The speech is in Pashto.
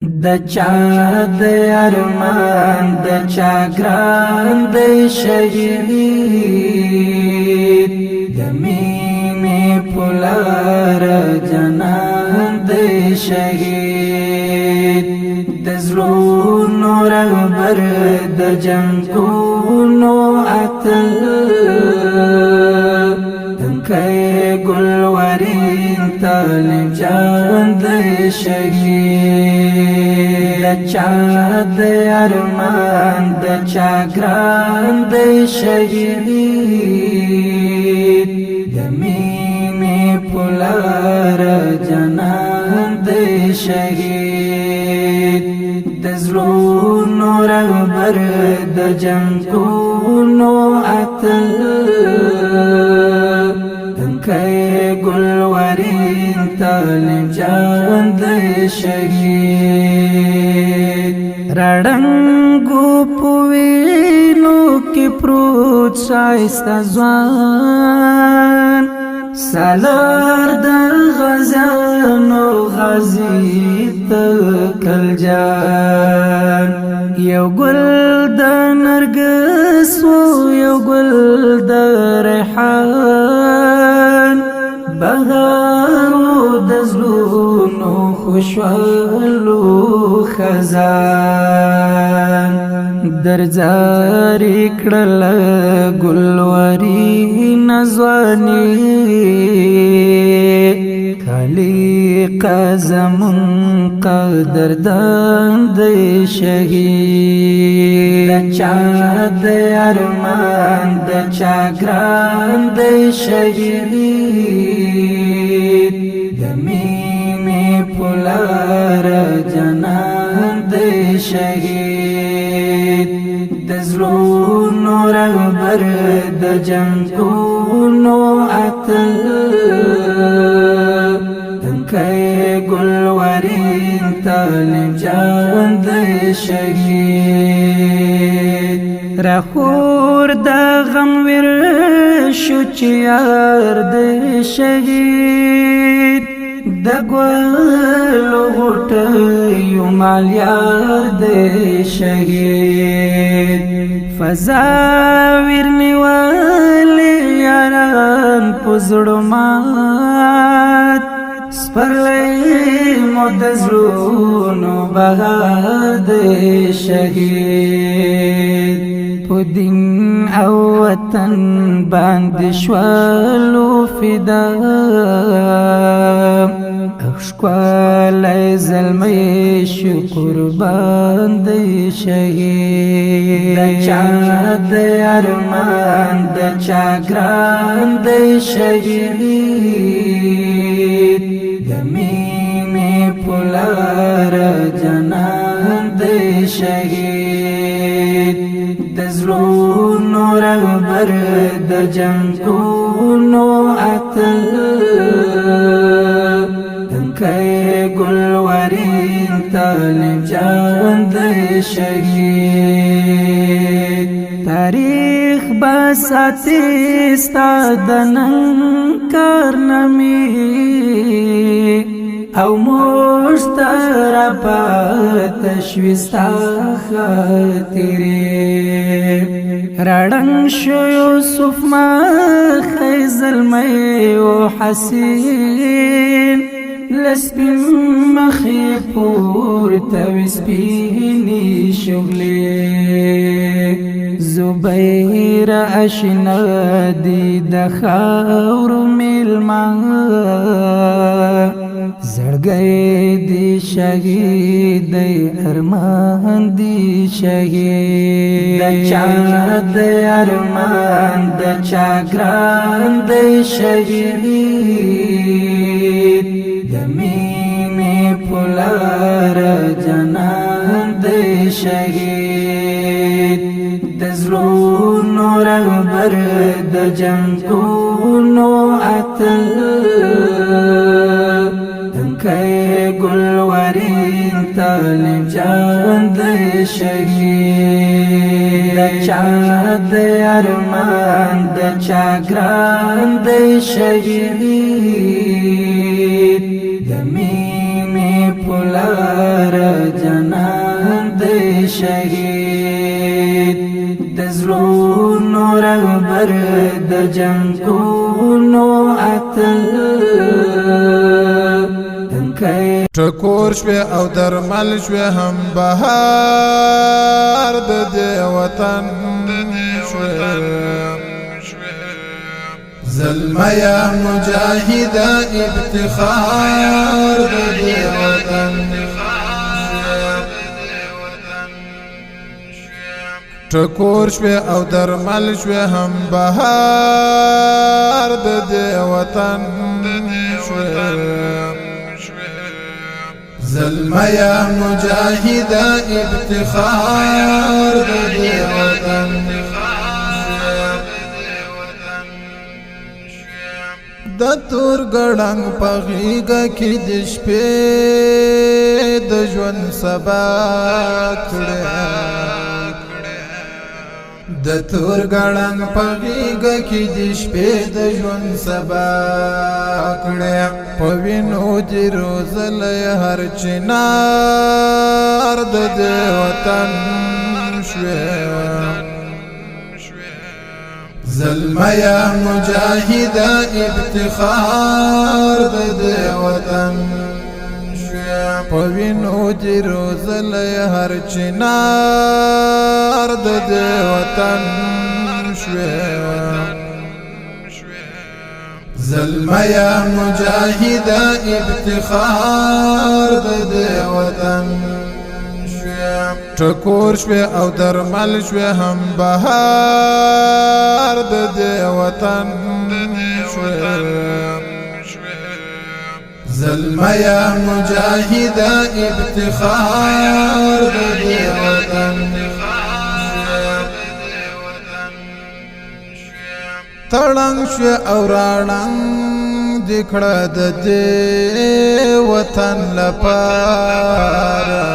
د چا د ارمان د چا ګران د شهید د مینې پلار جنان د شهید د زړونو رهبر د جنګونو اتل دنکای ګلورین طالب جان د شهید د چا د ارمان د چا ګران د شهید د مینې پلار جنان د شهید د زړونو رهبر د جنګونو اتل دنکای ګلورین طالب جان د شهید رړنګو پوینو کې پروت شایسته ځوان سالار د غزانو غازی تکل جان یو ګل د نرګس یو ګل د ریحان بهارو د زلونو خوشحالو خزان درځاري کړل ګلوري نزواني خالق زمون قدردان د شهید د چا د ارمان د چا ګران د شهید د مینې پلار جنان د شهید د زړونو رهبر د جنګونو اتل دنکای ګلورین طالب جان د شهید رخور د غم ور شو چې یار د شهید د ګلو غټیو مال یار د شهید فضا ورنیوالی یاران پزړو مات سپرلی مدزلونو بغار د شهید په دین او وطن باندې شوالو فدا اخشکوالی زلمی شو قربان د شهید د چا د ارمان د چا ګران د شهید د مینې پلار جنان د شهید د زړونو رهبر د جنګونو اتل دنکای ګلورین طالب جان د شهید تاریخ بساتی ستا د نن کارنامې او مشتر پاتشوی ستا خاطرې رړنګ شو یوسف مخی زلمی و حسین لسپین مخی پورته وسپینې شغلې زبیر اشنا دی د خاورو میلمه زړګی دی شهید دی ارمان دی شهید د چا د ارمان د چا ګران د شهید د مینې پلار جنان د شهید د زړونو رهبر د جنګونو اتل دنکای ګلورین طالب جان د شهید د چا د ارمان د چا ګران د شهید د مینې پلار شهید د زړونو رهبر د جنګونو اتل ټکور شوې او درمل شوې هم بهار د دې وطن شوې زلمیا مجاهده افتخار د دې وطن ټکور شوې او درمل شوې هم بهار د دې وطن شوې زلمیا مجاهده افتخار د دې وطن د تور ګړنګ په غېږه کې د شپې د ژوند سبا کړې د تور ګړنګ په غېږه کې د شپې د ژوند سبا کړې په وینو دې روزلی هر چنار د دې وطن شوې زلمیا مجاهده افتخار د دې وطن شوې په وینو دې روزلی هر چنار د دې وطن شوې زلمیا مجاهده افتخار د دې وطن ټکور شوې او درمل شوې هم بهار د دې وطن شوې زلمیا مجاهده افتخار د دې وطن تړنګ شوې او راړنګ د کړه د دې وطن لپاره